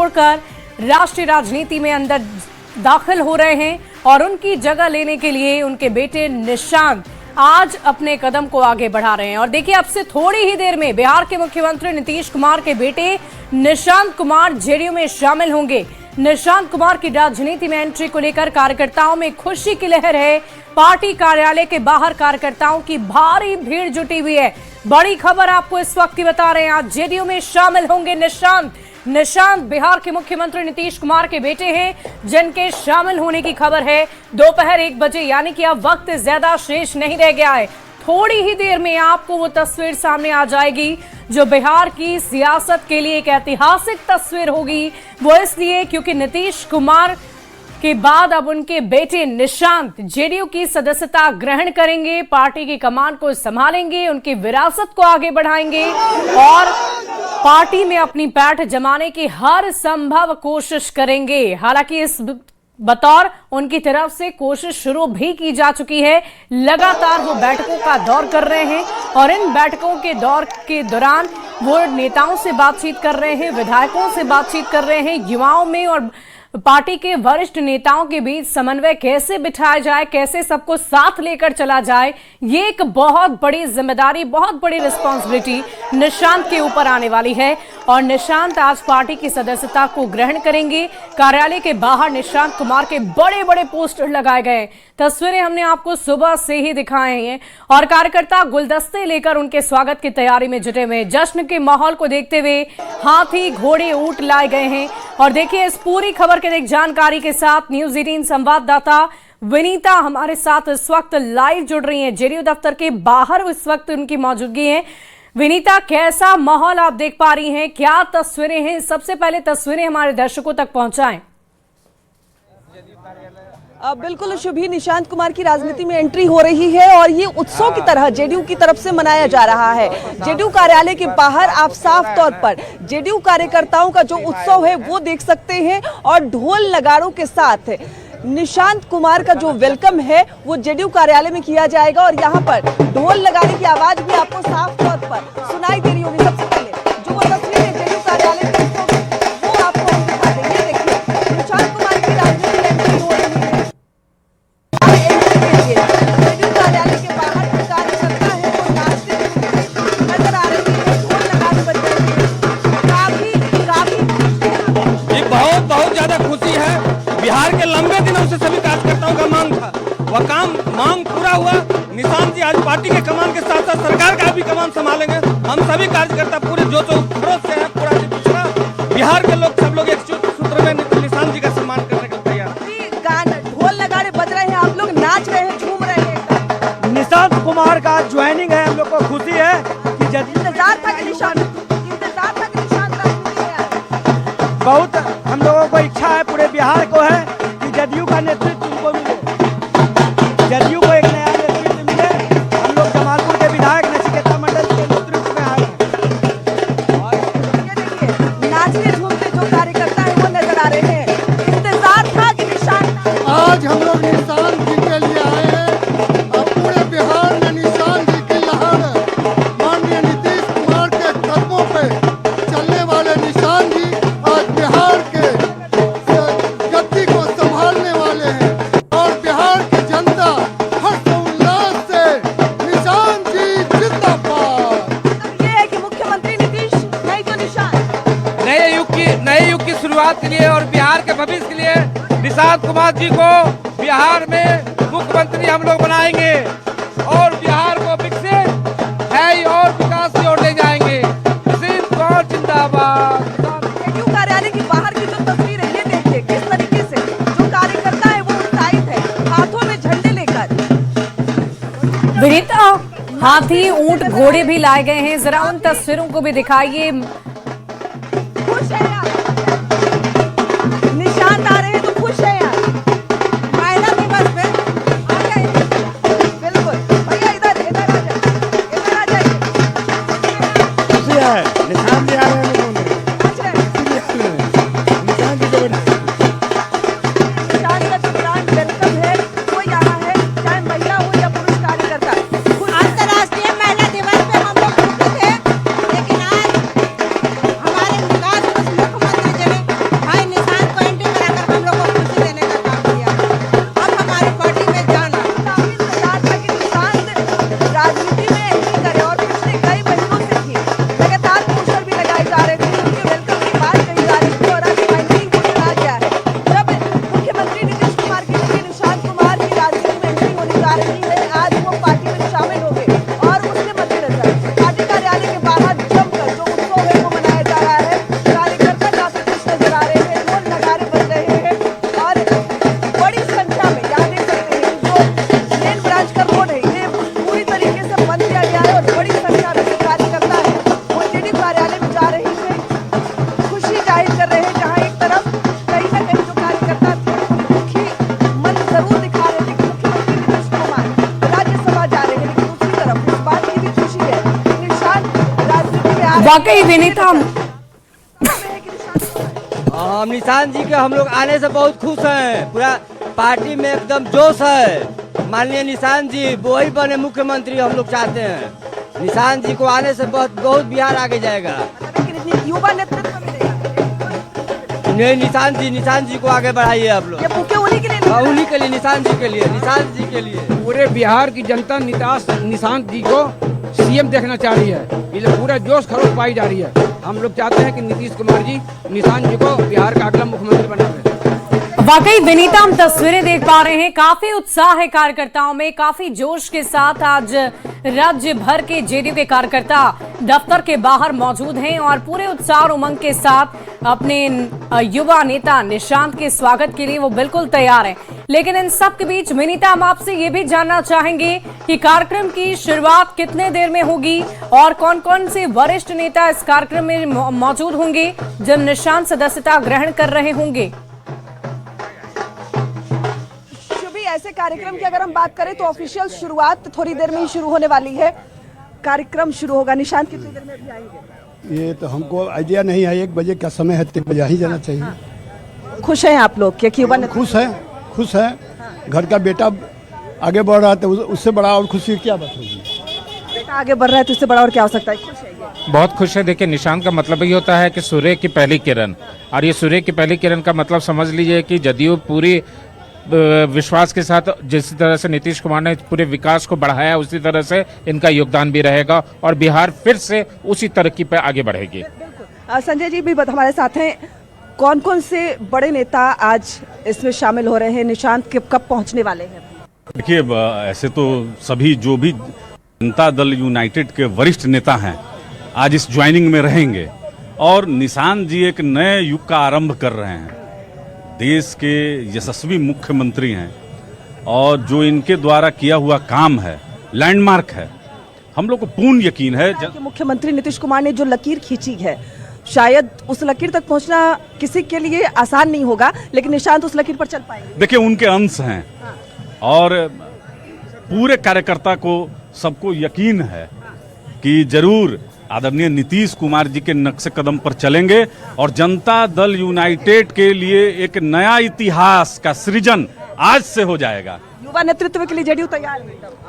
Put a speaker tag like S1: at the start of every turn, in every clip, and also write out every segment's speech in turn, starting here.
S1: छोड़कर राष्ट्रीय राजनीति में अंदर दाखिल हो रहे हैं और उनकी जगह लेने के लिए उनके बेटे निशांत आज अपने कदम को आगे बढ़ा रहे हैं। और देखिए, अब से थोड़ी ही देर में बिहार के मुख्यमंत्री नीतीश कुमार के बेटे निशांत कुमार जेडीयू में शामिल होंगे। निशांत कुमार की राजनीति में एंट्री को लेकर कार्यकर्ताओं में खुशी की लहर है। पार्टी कार्यालय के बाहर कार्यकर्ताओं की भारी भीड़ जुटी हुई है। बड़ी खबर आपको इस वक्त की बता रहे हैं, आज जेडीयू में शामिल होंगे निशांत बिहार के मुख्यमंत्री नीतीश कुमार के बेटे हैं, जिनके शामिल होने की खबर है दोपहर 1 बजे, यानी कि अब वक्त ज्यादा शेष नहीं रह गया है। थोड़ी ही देर में आपको वो तस्वीर सामने आ जाएगी जो बिहार की सियासत के लिए एक ऐतिहासिक तस्वीर होगी। वो इसलिए क्योंकि नीतीश कुमार के बाद अब उनके बेटे निशांत जेडीयू की सदस्यता ग्रहण करेंगे, पार्टी की कमान को संभालेंगे, उनकी विरासत को आगे बढ़ाएंगे और पार्टी में अपनी पैठ जमाने की हर संभव कोशिश करेंगे। हालांकि इस बतौर उनकी तरफ से कोशिश शुरू भी की जा चुकी है। लगातार वो बैठकों का दौर कर रहे हैं और इन बैठकों के दौर के दौरान वो नेताओं से बातचीत कर रहे हैं, विधायकों से बातचीत कर रहे हैं, युवाओं में और पार्टी के वरिष्ठ नेताओं के बीच समन्वय कैसे बिठाया जाए, कैसे सबको साथ लेकर चला जाए, ये एक बहुत बड़ी जिम्मेदारी, बहुत बड़ी रिस्पॉन्सिबिलिटी निशांत के ऊपर आने वाली है। और निशांत आज पार्टी की सदस्यता को ग्रहण करेंगे। कार्यालय के बाहर निशांत कुमार के बड़े बड़े पोस्टर लगाए गए, तस्वीरें हमने आपको सुबह से ही दिखाए हैं और कार्यकर्ता गुलदस्ते लेकर उनके स्वागत की तैयारी में जुटे हुए। जश्न के माहौल को देखते हुए हाथी, घोड़े, ऊंट लाए गए हैं। और देखिए, इस पूरी खबर के एक जानकारी के साथ न्यूज़ 18 संवाददाता विनीता हमारे साथ इस वक्त लाइव जुड़ रही हैं। जेडीयू दफ्तर के बाहर इस वक्त उनकी मौजूदगी है। विनीता, कैसा माहौल आप देख पा रही हैं, क्या तस्वीरें हैं? सबसे पहले तस्वीरें हमारे दर्शकों तक पहुंचाएं।
S2: बिल्कुल शुभी, निशांत कुमार की राजनीति में एंट्री हो रही है और ये उत्सव की तरह जेडीयू की तरफ से मनाया जा रहा है। जेडीयू कार्यालय के बाहर आप साफ तौर पर जेडीयू कार्यकर्ताओं का जो उत्सव है वो देख सकते हैं और ढोल नगाड़ों के साथ निशांत कुमार का जो वेलकम है वो जेडीयू कार्यालय में किया जाएगा और यहाँ पर ढोल लगाने की आवाज भी आपको साफ तौर पर सुनाई दे रही होगी। सबसे पहले जो वो तस्वीर है जेडीयू कार्यालय की वो आपको हम दिखा देंगे। देखिए, निशांत कुमार की राजनीति में एंट्री हो रही है। जेडीयू कार्यालय के बाहर जो कार्यकर्ता है वो नाचते नजर आ रही है, ढोल लगाने बज रही है। काफी
S3: बहुत ज्यादा खुशी है। बिहार के लंबे दिनों से सभी कार्यकर्ताओं का मांग था, वह मांग पूरा हुआ। निशांत जी आज पार्टी के कमान के साथ साथ सरकार का भी कमान संभालेंगे। हम सभी कार्यकर्ता पूरे जोश और खरोश से हैं। पूरा पिछड़ा बिहार के लोग सब लोग एक सूत्र में निशांत जी का सम्मान करने के तैयार।
S2: ढोल नगाड़े बज रहे हैं, आप लोग नाच रहे हैं, झूम रहे हैं।
S4: निशांत कुमार का ज्वाइनिंग है, हम लोग को खुशी है कि
S2: इंतजार था कि निशांत राजनीति में आए।
S4: बहुत हम लोगों को इच्छा है, पूरे बिहार को है कि जदयू का नेतृत्व उनको मिले, जदयू को एक नया नेतृत्व मिले। हम लोग जमालपुर के विधायक नचिकेता मंडल के नेतृत्व में आए हैं
S2: और ये देखिए नाचते झूमते जो कार्यकर्ता है वो नजर आ रहे हैं। इंतजार था कि निशांत,
S5: आज हम लोग निशांत जी के लिए आए हैं और पूरे बिहार में निशांत जी की लहर है। माननीय नीतीश कुमार के कदमों पे चलने वाले निशांत जी आज बिहार के गद्दी को संभालने वाले हैं और बिहार की जनता हर्षोल्लास से निशांत जी जिंदाबाद।
S2: ये है कि मुख्यमंत्री नीतीश नहीं तो निशांत।
S3: नए युग की शुरुआत के लिए और बिहार के भविष्य के लिए निशांत कुमार जी को बिहार में मुख्यमंत्री हम लोग बनाएंगे और बिहार को विकसित है और विकास की ओर ले जाएंगे। जिंदाबाद।
S2: जेडीयू कार्यालय के बाहर की जो तस्वीर है ये देखिए किस तरीके से जो कार्यकर्ता है वो उत्साहित है, हाथों में झंडे लेकर।
S1: विनीता, हाथी, ऊंट, घोड़े भी लाए गए हैं, जरा उन तस्वीरों को भी दिखाइए।
S2: खुश है यार, निशांत आ रहे हैं तो खुश है यार। महिला दिवस पे आ गए, बिल्कुल भैया इधर आ जाइए।
S4: निशांत जी आ रहे हैं।
S1: वाकई विनीता
S4: हम निशांत जी के हम लोग आने से बहुत खुश हैं। पूरा पार्टी में एकदम जोश है। माननीय निशांत जी वही बने मुख्यमंत्री हम लोग चाहते हैं। निशांत जी को आने से बहुत बिहार आगे जाएगा।
S2: युवा नेतृत्व मिलेगा।
S4: नहीं, निशांत जी को आगे बढ़ाइए आप लोग।
S2: ये बुके उन्हीं के लिए
S4: उन्हीं के लिए, निशांत जी के लिए, निशांत जी के लिए।
S6: पूरे बिहार की जनता निशांत जी को सीएम देखना चाह रही है। इसलिए पूरा जोश खरोश पाई जा रही है। हम लोग चाहते हैं कि नीतीश कुमार जी निशांत जी को बिहार का अगला मुख्यमंत्री बनाए।
S1: वाकई विनीता हम तस्वीरें देख पा रहे हैं, काफी उत्साह है कार्यकर्ताओं में, काफी जोश के साथ आज राज्य भर के जेडीयू के कार्यकर्ता दफ्तर के बाहर मौजूद हैं और पूरे उत्साह और उमंग के साथ अपने युवा नेता निशांत के स्वागत के लिए वो बिल्कुल तैयार हैं। लेकिन इन सब के बीच विनीता हम आपसे ये भी जानना चाहेंगे कि कार्यक्रम की शुरुआत कितने देर में होगी और कौन कौन से वरिष्ठ नेता इस कार्यक्रम में मौजूद होंगे जब निशांत सदस्यता ग्रहण कर रहे होंगे।
S2: ऐसे कार्यक्रम की अगर हम बात करें तो ऑफिशियल शुरुआत थोड़ी देर में ही शुरू होने वाली है। कार्यक्रम शुरू होगा। निशांत कितनी देर में अभी आएंगे?
S7: ये तो हमको आइडिया नहीं है। 1 बजे का समय है, 3 बजे ही जाना चाहिए।
S2: खुश हैं आप लोग कि युवा
S7: खुश है। घर का बेटा आगे बढ़ रहा है तो उससे बड़ा और खुशी की क्या बात होगी।
S2: बेटा आगे बढ़ रहा है तो उससे बड़ा और क्या हो सकता है। खुश है ये।
S8: बहुत खुश है। देखिए, निशांत का मतलब ही होता है कि सूर्य की पहली किरण, और ये सूर्य की पहली किरण का मतलब समझ लीजिए कि जदयू पूरी विश्वास के साथ जिस तरह से नीतीश कुमार ने पूरे विकास को बढ़ाया उसी तरह से इनका योगदान भी रहेगा और बिहार फिर से उसी तरक्की पर आगे बढ़ेगी।
S2: संजय जी भी हमारे साथ हैं। कौन कौन से बड़े नेता आज इसमें शामिल हो रहे हैं? निशांत कब पहुंचने वाले हैं?
S9: देखिए, ऐसे तो सभी जो भी जनता दल यूनाइटेड के वरिष्ठ नेता हैं आज इस ज्वाइनिंग में रहेंगे और निशांत जी एक नए युग का आरंभ कर रहे हैं। देश के यशस्वी मुख्यमंत्री हैं और जो इनके द्वारा किया हुआ काम है लैंडमार्क है। हम लोग को पूर्ण यकीन है
S2: कि मुख्यमंत्री नीतीश कुमार ने जो लकीर खींची है शायद उस लकीर तक पहुंचना किसी के लिए आसान नहीं होगा, लेकिन निशांत उस लकीर पर चल पाएंगे।
S9: देखिए, उनके अंश हैं और पूरे कार्यकर्ता को सबको यकीन है कि जरूर आदरणीय नीतीश कुमार जी के नक्शे कदम पर चलेंगे और जनता दल यूनाइटेड के लिए एक नया इतिहास का सृजन आज से हो जाएगा।
S2: युवा नेतृत्व के लिए जेडीयू तैयार है।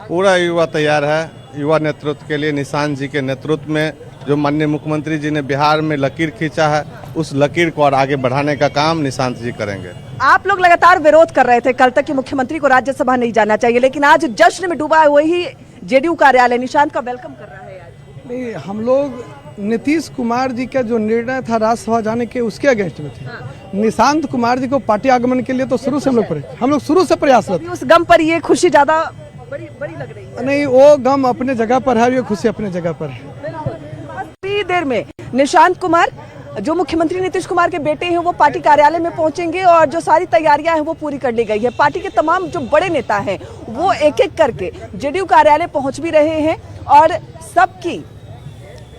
S10: पूरा युवा तैयार है। युवा नेतृत्व के लिए निशांत जी के नेतृत्व में जो माननीय मुख्यमंत्री जी ने बिहार में लकीर खींचा है उस लकीर को और आगे बढ़ाने का काम निशांत जी करेंगे।
S2: आप लोग लगातार विरोध कर रहे थे कल तक कि मुख्यमंत्री को राज्यसभा नहीं जाना चाहिए, लेकिन आज जश्न में डूबा है वही जेडीयू कार्यालय निशांत का वेलकम कर रहा है।
S11: नहीं, हम लोग नीतीश कुमार जी का जो निर्णय था राज्यसभा जाने के उसके अगेंस्ट में थे। निशांत कुमार जी को पार्टी आगमन के लिए तो शुरू से हम लोग शुरू से प्रयासरत।
S2: उस गम पर ये खुशी ज्यादा बड़ी लग रही है।
S11: नहीं, वो गम अपने जगह पर है, ये खुशी अपने जगह पर है।
S2: थोड़ी देर में निशांत कुमार जो मुख्यमंत्री नीतीश कुमार के बेटे हैं वो पार्टी कार्यालय में पहुंचेंगे और जो सारी तैयारियां हैं वो पूरी कर ली गई है। पार्टी के तमाम जो बड़े नेता हैं वो एक एक करके जेडीयू कार्यालय पहुंच भी रहे हैं और सबकी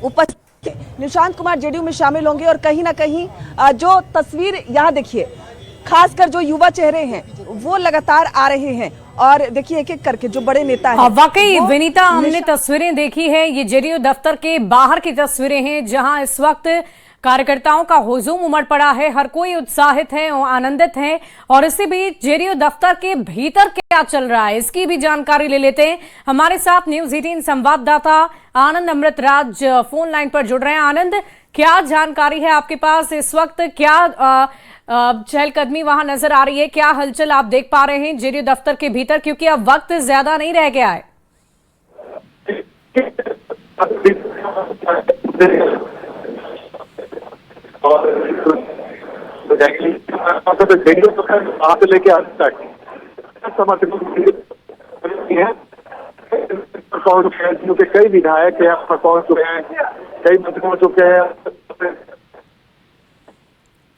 S2: उपस्थिति निशांत कुमार जेडीयू में शामिल होंगे। और कहीं ना कहीं जो तस्वीर यहाँ देखिए, खासकर जो युवा चेहरे हैं वो लगातार आ रहे हैं और देखिए एक एक करके जो बड़े नेता हैं।
S1: वाकई विनीता हमने तस्वीरें देखी है, ये जेडीयू दफ्तर के बाहर की तस्वीरें हैं जहां इस वक्त कार्यकर्ताओं का हुजूम उमड़ पड़ा है, हर कोई उत्साहित है और आनंदित है। और इसी बीच जेडीयू दफ्तर के भीतर क्या चल रहा है इसकी भी जानकारी ले लेते हैं। हमारे साथ न्यूज़ 18 संवाददाता आनंद अमृतराज फोन लाइन पर जुड़ रहे हैं। आनंद, क्या जानकारी है आपके पास इस वक्त? क्या चहलकदमी वहां नजर आ रही है? क्या हलचल आप देख पा रहे हैं जेडीयू दफ्तर के भीतर, क्योंकि अब वक्त ज्यादा नहीं रह गया है?
S12: लेके आज तक कई विधायक यहाँ पहुंच चुके हैं, कई मंत्री पहुंच चुके हैं।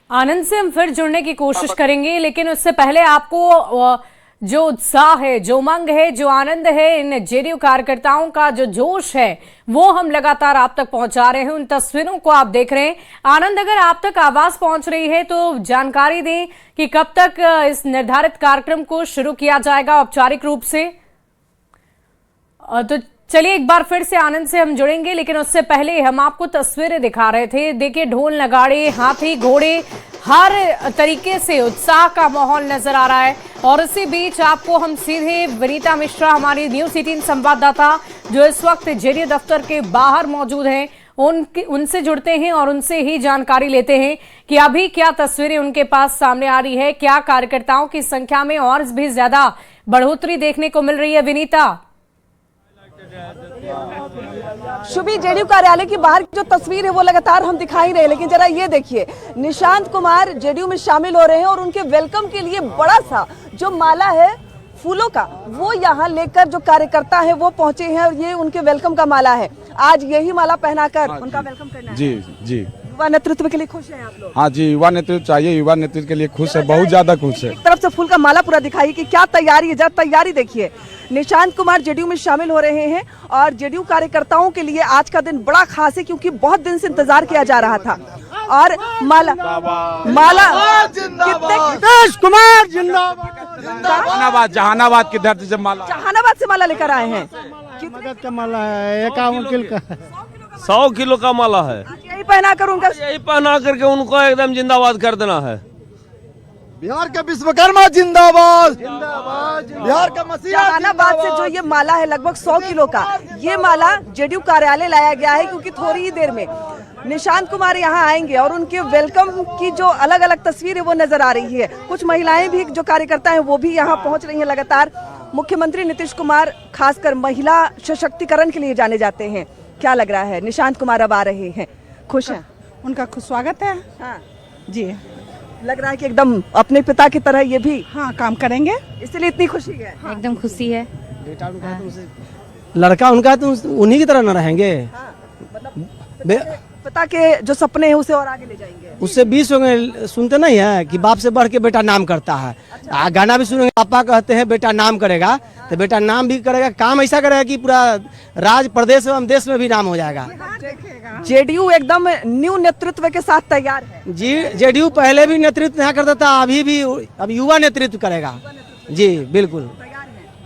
S1: आनंद से हम फिर जुड़ने की कोशिश करेंगे, लेकिन उससे पहले आपको जो उत्साह है, जो उमंग है, जो आनंद है, इन जेडीयू कार्यकर्ताओं का जो जोश है वो हम लगातार आप तक पहुंचा रहे हैं। उन तस्वीरों को आप देख रहे हैं। आनंद, अगर आप तक आवाज पहुंच रही है तो जानकारी दें कि कब तक इस निर्धारित कार्यक्रम को शुरू किया जाएगा औपचारिक रूप से। तो चलिए एक बार फिर से आनंद से हम जुड़ेंगे, लेकिन उससे पहले हम आपको तस्वीरें दिखा रहे थे। देखिए ढोल नगाड़े, हाथी घोड़े, हर तरीके से उत्साह का माहौल नजर आ रहा है। और इसी बीच आपको हम सीधे विनीता मिश्रा, हमारी न्यूज़ 18 संवाददाता जो इस वक्त जेडीयू दफ्तर के बाहर मौजूद हैं, उनसे जुड़ते हैं और उनसे ही जानकारी लेते हैं कि अभी क्या तस्वीरें उनके पास सामने आ रही है, क्या कार्यकर्ताओं की संख्या में और भी ज्यादा बढ़ोतरी देखने को मिल रही है। विनीता,
S2: शुभी, जेडीयू कार्यालय की बाहर की जो तस्वीर है वो लगातार हम दिखा ही रहे, लेकिन जरा ये देखिए, निशांत कुमार जेडीयू में शामिल हो रहे हैं और उनके वेलकम के लिए बड़ा सा जो माला है फूलों का वो यहाँ लेकर जो कार्यकर्ता है वो पहुंचे हैं और ये उनके वेलकम का माला है। आज यही माला पहनाकर उनका वेलकम करना है।
S6: जी
S2: युवा नेतृत्व के लिए खुश हैं आप लोग?
S6: हाँ जी, युवा नेतृत्व चाहिए, युवा नेतृत्व के लिए खुश है, बहुत ज्यादा खुश है।
S2: एक तरफ से फूल का माला पूरा दिखाई कि क्या तैयारी है, जरा तैयारी देखिए। निशांत कुमार जेडीयू में शामिल हो रहे हैं और जेडीयू कार्यकर्ताओं के लिए आज का दिन बड़ा खास है क्योंकि बहुत दिन से इंतजार किया जा रहा था। और माला
S4: नीतीश कुमार जिंदाबाद, जहानाबाद की धरती से माला,
S2: जहानाबाद से माला लेकर आए हैं।
S4: का माला है 51 किलो का,
S3: 100 किलो का माला है।
S2: यही पहना कर उनका,
S3: यही पहना करके उनको एकदम जिंदाबाद कर देना है।
S4: बिहार का विश्वकर्मा जिंदाबाद, बिहार का मसीहा।
S2: जहानाबाद से जो ये माला है लगभग 100 किलो का, ये माला जेडीयू कार्यालय लाया गया है क्योंकि थोड़ी ही देर में निशांत कुमार यहाँ आएंगे और उनके वेलकम की जो अलग अलग तस्वीर है वो नजर आ रही है। कुछ महिलाएं भी जो कार्यकर्ता हैं वो भी यहाँ पहुँच रही हैं लगातार। मुख्यमंत्री नीतीश कुमार खासकर महिला सशक्तिकरण के लिए जाने जाते हैं। क्या लग रहा है, निशांत कुमार अब आ रहे हैं, खुश हैं?
S13: उनका खुश स्वागत है।
S2: हाँ
S13: जी,
S2: लग रहा है कि एकदम अपने पिता की तरह ये भी
S13: हाँ काम करेंगे,
S2: इसलिए इतनी खुशी है।
S13: हाँ। एकदम खुशी है।
S4: लड़का उनका तो उन्हीं की तरह न रहेंगे,
S2: पिता के जो सपने हैं उसे और आगे ले जाएंगे।
S4: उससे 20 होंगे। सुनते नहीं है कि बाप से बढ़ के बेटा नाम करता है। गाना भी सुनेंगे, पापा कहते हैं बेटा नाम करेगा, तो बेटा नाम भी करेगा, काम ऐसा करेगा कि पूरा राज्य प्रदेश एवं देश में भी नाम हो जाएगा।
S2: जेडीयू एकदम न्यू नेतृत्व के साथ तैयार है।
S4: जी, जेडीयू पहले भी नेतृत्व नहीं करता था, अभी भी अब युवा नेतृत्व करेगा। जी बिल्कुल,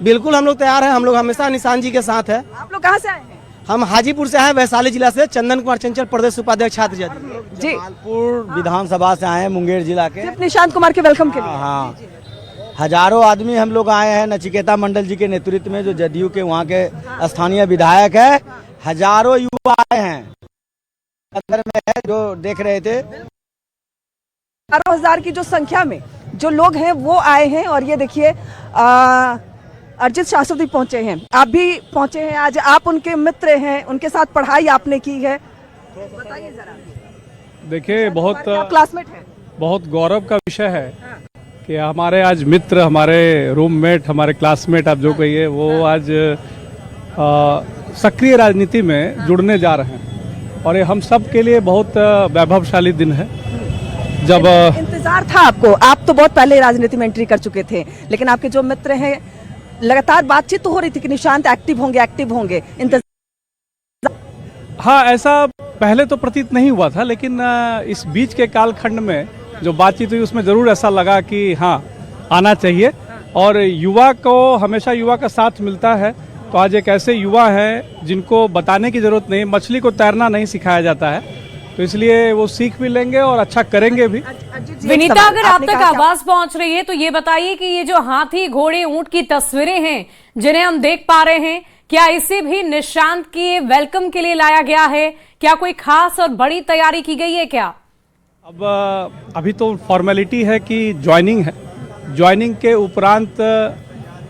S4: बिल्कुल हम लोग तैयार हैं। हम लोग हमेशा निशांत जी के साथ है।
S2: आप लोग कहाँ से आए हैं?
S4: हम हाजीपुर से आए, वैशाली जिला से। चंदन कुमार चंचल, प्रदेश उपाध्यक्ष छात्र
S2: जी,
S4: जमालपुर विधानसभा से आए हैं, मुंगेर जिला के।
S2: सिर्फ निशांत कुमार के वेलकम के लिए?
S4: हाँ, हजारों आदमी हम लोग आए हैं नचिकेता मंडल जी के नेतृत्व में, जो जदयू के वहाँ के स्थानीय विधायक है। हजारों युवा आए हैं, अंदर में है जो देख रहे थे।
S2: 12,000 की जो संख्या में जो लोग हैं वो आए हैं। और ये देखिए अर्जित शास्त्री पहुंचे हैं, आप भी पहुंचे हैं आज। आप उनके मित्र हैं, उनके साथ पढ़ाई आपने की है, बताइए जरा।
S14: देखिए, बहुत
S2: क्लासमेट है,
S14: बहुत गौरव का विषय है कि हमारे आज मित्र, हमारे रूममेट, हमारे क्लासमेट आप जो कहिए, वो आज सक्रिय राजनीति में जुड़ने जा रहे हैं और ये हम सब के लिए बहुत वैभवशाली दिन है। जब
S2: इंतजार था आपको, आप तो बहुत पहले राजनीति में एंट्री कर चुके थे, लेकिन आपके जो मित्र हैं लगातार बातचीत तो हो रही थी कि निशांत एक्टिव होंगे।
S14: हाँ, ऐसा पहले तो प्रतीत नहीं हुआ था, लेकिन इस बीच के कालखंड में जो बातचीत हुई उसमें जरूर ऐसा लगा कि हाँ आना चाहिए। और युवा को हमेशा युवा का साथ मिलता है, तो आज एक ऐसे युवा हैं जिनको बताने की जरूरत नहीं, मछली को तैरना नहीं सिखाया जाता है, तो इसलिए वो सीख भी लेंगे और अच्छा करेंगे भी।
S1: विनीता, अगर आप तक आवाज पहुंच रही है तो ये बताइए कि ये जो हाथी घोड़े ऊंट की तस्वीरें हैं जिन्हें हम देख पा रहे हैं, क्या इसे भी निशांत के वेलकम के लिए लाया गया है? क्या कोई खास और बड़ी तैयारी की गई है क्या?
S14: अब अभी तो फॉर्मेलिटी है कि ज्वाइनिंग है। ज्वाइनिंग के उपरांत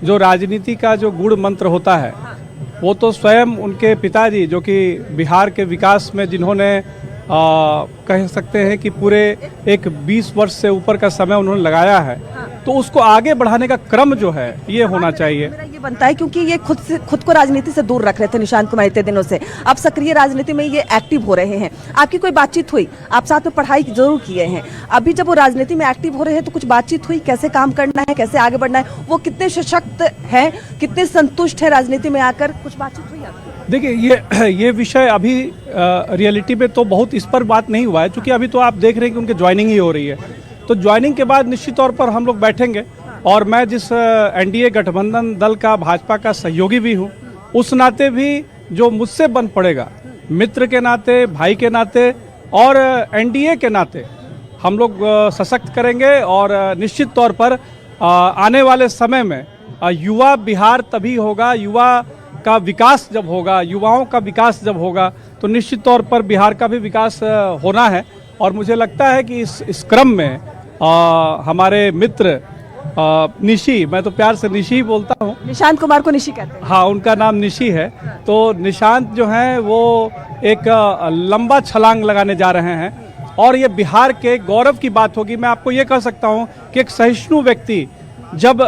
S14: जो राजनीति का जो गूढ़ मंत्र होता है वो तो स्वयं उनके पिताजी, जो कि बिहार के विकास में जिन्होंने कह सकते हैं कि पूरे एक 20 वर्ष से ऊपर का समय उन्होंने लगाया है, तो उसको आगे बढ़ाने का क्रम जो है ये होना चाहिए।
S2: मेरा ये बनता है क्योंकि ये खुद को राजनीति से दूर रख रहे थे निशांत कुमार इतने दिनों से, अब सक्रिय राजनीति में ये एक्टिव हो रहे हैं। आपकी कोई बातचीत हुई? आप साथ में पढ़ाई जरूर किए हैं, अभी जब वो राजनीति में एक्टिव हो रहे हैं तो कुछ बातचीत हुई, कैसे काम करना है, कैसे आगे बढ़ना है, वो कितने सशक्त है, कितने संतुष्ट है राजनीति में आकर, कुछ बातचीत हुई आपकी?
S14: देखिए, ये विषय अभी रियलिटी में तो बहुत इस पर बात नहीं हुआ है, क्योंकि अभी तो आप देख रहे हैं कि उनकी ज्वाइनिंग ही हो रही है। तो ज्वाइनिंग के बाद निश्चित तौर पर हम लोग बैठेंगे, और मैं जिस एनडीए गठबंधन दल का भाजपा का सहयोगी भी हूँ, उस नाते भी जो मुझसे बन पड़ेगा, मित्र के नाते, भाई के नाते और एनडीए के नाते हम लोग सशक्त करेंगे और निश्चित तौर पर आने वाले समय में युवा बिहार तभी होगा, युवा का विकास जब होगा, युवाओं का विकास जब होगा तो निश्चित तौर पर बिहार का भी विकास होना है। और मुझे लगता है कि इस क्रम में हमारे मित्र निशी, मैं तो प्यार से निशी ही बोलता हूँ,
S2: निशांत कुमार को निशी कहते हैं।
S14: हाँ, उनका नाम निशी है। तो निशांत जो हैं वो एक लंबा छलांग लगाने जा रहे हैं और ये बिहार के गौरव की बात होगी। मैं आपको ये कह सकता हूँ कि एक सहिष्णु व्यक्ति जब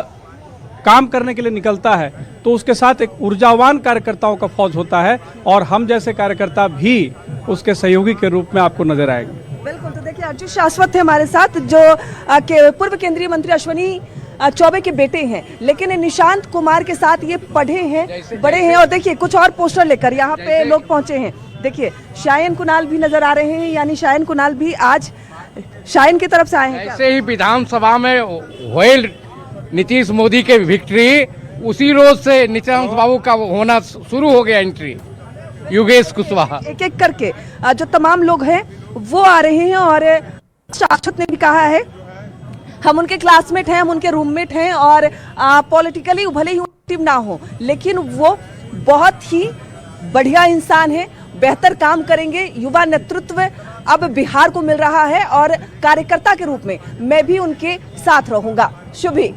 S14: काम करने के लिए निकलता है तो उसके साथ एक ऊर्जावान कार्यकर्ताओं का फौज होता है और हम जैसे कार्यकर्ता भी उसके सहयोगी के रूप में आपको नजर आएंगे।
S2: बिल्कुल। तो देखिए अर्जुन शाश्वत थे हमारे साथ, जो पूर्व केंद्रीय मंत्री अश्विनी चौबे के बेटे हैं, लेकिन निशांत कुमार के साथ ये पढ़े हैं, बड़े हैं। और देखिए कुछ और पोस्टर लेकर यहाँ पे लोग पहुंचे हैं। देखिए शायन कुणाल भी नजर आ रहे हैं, यानी शायन कुणाल भी आज शायन की तरफ से आए हैं।
S6: ऐसे ही विधानसभा में हुए नीतीश मोदी के विक्ट्री, उसी रोज से निशांत बाबू का होना शुरू हो गया एंट्री। योगेश कुशवाहा
S2: एक एक करके जो तमाम लोग हैं वो आ रहे हैं। और शाश्वत ने भी कहा है हम उनके क्लासमेट हैं, हम उनके रूममेट हैं और पॉलिटिकली भले ही एक्टिव ना हो लेकिन वो बहुत ही बढ़िया इंसान है, बेहतर काम करेंगे। युवा नेतृत्व अब बिहार को मिल रहा है और कार्यकर्ता के रूप में मैं भी उनके साथ रहूंगा। शुभी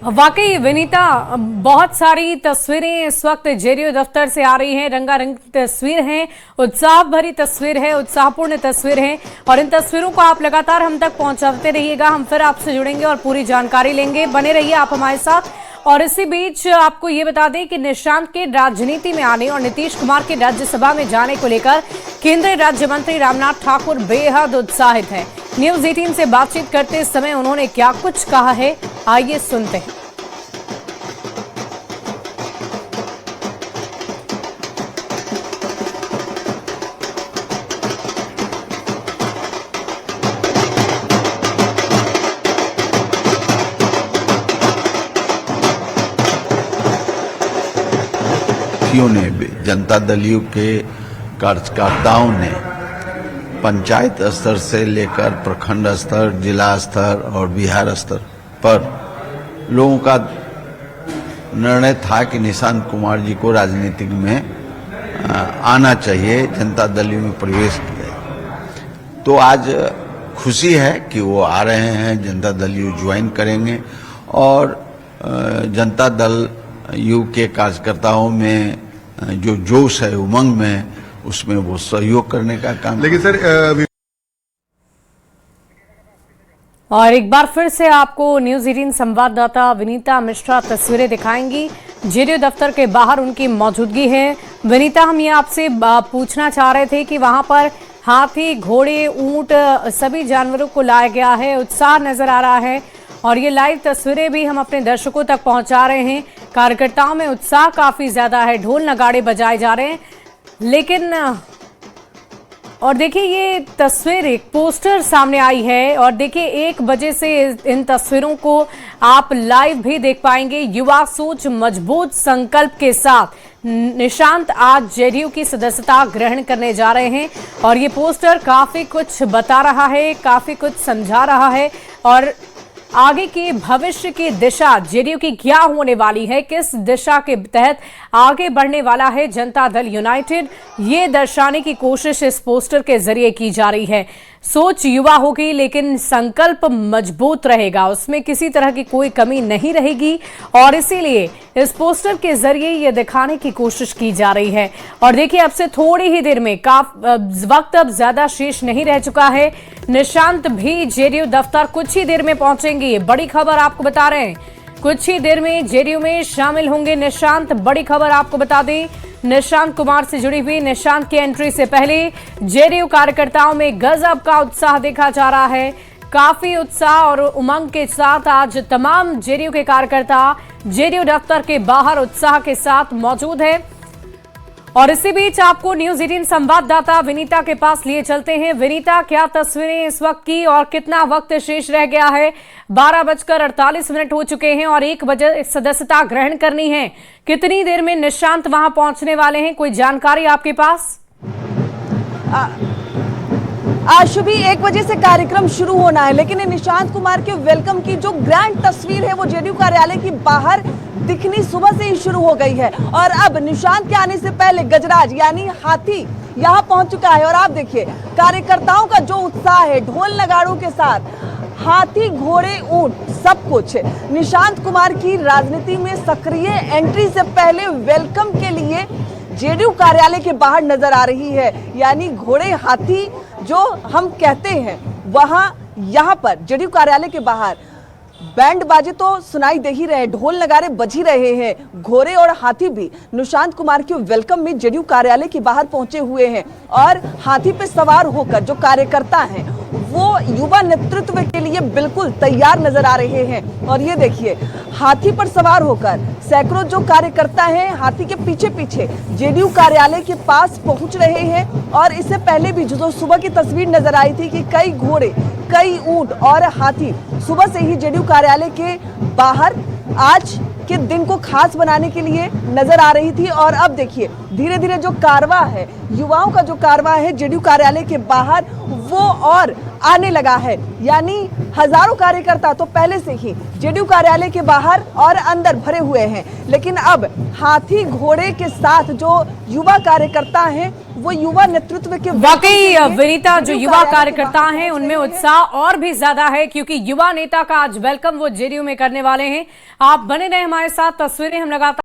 S1: वाकई विनीता, बहुत सारी तस्वीरें इस वक्त जेडीयू दफ्तर से आ रही हैं, रंगारंग तस्वीर हैं, उत्साह भरी तस्वीर है, उत्साहपूर्ण तस्वीर है और इन तस्वीरों को आप लगातार हम तक पहुंचाते रहिएगा। हम फिर आपसे जुड़ेंगे और पूरी जानकारी लेंगे, बने रहिए आप हमारे साथ। और इसी बीच आपको ये बता दें कि निशांत के राजनीति में आने और नीतीश कुमार के राज्यसभा में जाने को लेकर केंद्रीय राज्य मंत्री रामनाथ ठाकुर बेहद उत्साहित हैं। न्यूज 18 से बातचीत करते समय उन्होंने क्या कुछ कहा है, आइए सुनते हैं।
S15: ने जनता दल यू के कार्यकर्ताओं ने पंचायत स्तर से लेकर प्रखंड स्तर, जिला स्तर और बिहार स्तर पर लोगों का निर्णय था कि निशांत कुमार जी को राजनीति में आना चाहिए, जनता दल यू में प्रवेश किया। तो आज खुशी है कि वो आ रहे हैं, जनता दल यू ज्वाइन करेंगे और जनता दल यू के कार्यकर्ताओं में जो जोश है, उमंग में, उसमें वो सहयोग करने का काम।
S5: लेकिन सर
S1: और एक बार फिर से आपको न्यूज 18 संवाददाता विनीता मिश्रा तस्वीरें दिखाएंगी। जेडीयू दफ्तर के बाहर उनकी मौजूदगी है। विनीता, हम ये आपसे पूछना चाह रहे थे कि वहां पर हाथी, घोड़े, ऊंट, सभी जानवरों को लाया गया है, उत्साह नजर आ रहा है और ये लाइव तस्वीरें भी हम अपने दर्शकों तक पहुंचा रहे हैं। कार्यकर्ताओं में उत्साह काफी ज्यादा है, ढोल नगाड़े बजाए जा रहे हैं। लेकिन और देखिए ये तस्वीर, एक पोस्टर सामने आई है और देखिए 1 बजे से इन तस्वीरों को आप लाइव भी देख पाएंगे। युवा सोच, मजबूत संकल्प के साथ निशांत आज जेडीयू की सदस्यता ग्रहण करने जा रहे हैं और ये पोस्टर काफी कुछ बता रहा है, काफी कुछ समझा रहा है और आगे के भविष्य की दिशा जेडीयू की क्या होने वाली है, किस दिशा के तहत आगे बढ़ने वाला है जनता दल यूनाइटेड, ये दर्शाने की कोशिश इस पोस्टर के जरिए की जा रही है। सोच युवा होगी लेकिन संकल्प मजबूत रहेगा, उसमें किसी तरह की कोई कमी नहीं रहेगी और इसीलिए इस पोस्टर के जरिए ये दिखाने की कोशिश की जा रही है। और देखिए अब से थोड़ी ही देर में वक्त अब ज्यादा शेष नहीं रह चुका है, निशांत भी जेडीयू दफ्तर कुछ ही देर में पहुंचेंगे। ये बड़ी खबर आपको बता रहे हैं, कुछ ही देर में जेडीयू में शामिल होंगे निशांत। बड़ी खबर आपको बता दें, निशांत कुमार से जुड़ी हुई, निशांत की एंट्री से पहले जेडीयू कार्यकर्ताओं में गजब का उत्साह देखा जा रहा है। काफी उत्साह और उमंग के साथ आज तमाम जेडीयू के कार्यकर्ता जेडीयू दफ्तर के बाहर उत्साह के साथ मौजूद है और इसी बीच आपको न्यूज 18 संवाददाता विनीता के पास लिए चलते हैं। विनीता, क्या तस्वीरें इस वक्त की और कितना वक्त शेष रह गया है? 12:48 हो चुके हैं और 1 बजे सदस्यता ग्रहण करनी है। कितनी देर में निशांत वहां पहुंचने वाले हैं, कोई जानकारी आपके पास?
S2: आज सुबह 1 बजे से कार्यक्रम शुरू होना है, लेकिन निशांत कुमार के वेलकम की जो ग्रैंड तस्वीर है वो जेडीयू कार्यालय की बाहर दिखनी सुबह से ही शुरू हो गई है। और अब निशांत के आने से पहले गजराज यानी हाथी यहाँ पहुंच चुका है। और आप देखिए कार्यकर्ताओं का जो उत्साह है, ढोल नगाड़ों के साथ, हाथी घोड़े ऊंट सब कुछ निशांत कुमार की राजनीति में सक्रिय एंट्री से पहले वेलकम के लिए जेडीयू कार्यालय के बाहर नजर आ रही है। यानी घोड़े हाथी जो हम कहते हैं वहां यहाँ पर जेडीयू कार्यालय के बाहर बैंड बाजे तो सुनाई दे ही रहे, ढोल नगाड़े बज ही रहे हैं। घोड़े और हाथी भी निशांत कुमार के वेलकम में जेडीयू कार्यालय के बाहर पहुंचे हुए हैं। और हाथी पे सवार होकर जो कार्यकर्ता हैं वो युवा नेतृत्व के लिए बिल्कुल तैयार नजर आ रहे हैं। और ये देखिए हाथी पर सवार होकर सैकड़ों जो कार्यकर्ता हैं हाथी के पीछे पीछे जेडीयू कार्यालय के पास पहुंच रहे हैं। और इससे पहले भी जो सुबह की तस्वीर नजर आई थी कि कई घोड़े, कई ऊंट और हाथी सुबह से ही जेडीयू कार्यालय के बाहर आज के दिन को खास बनाने के लिए नजर आ रही थी। और अब देखिए धीरे धीरे जो कारवां है, युवाओं का जो कारवां है जेडीयू कार्यालय के बाहर वो और आने लगा है। यानी हजारों कार्यकर्ता तो पहले से ही जेडीयू कार्यालय के बाहर और अंदर भरे हुए हैं, लेकिन अब हाथी घोड़े के साथ जो युवा कार्यकर्ता हैं वो युवा नेतृत्व के
S1: वाकई विनीता, जो युवा कार्यकर्ता हैं उनमें उत्साह और भी ज्यादा है, क्योंकि युवा नेता का आज वेलकम वो जेडीयू में करने वाले हैं। आप बने रहे हमारे साथ, तस्वीरें हम लगातार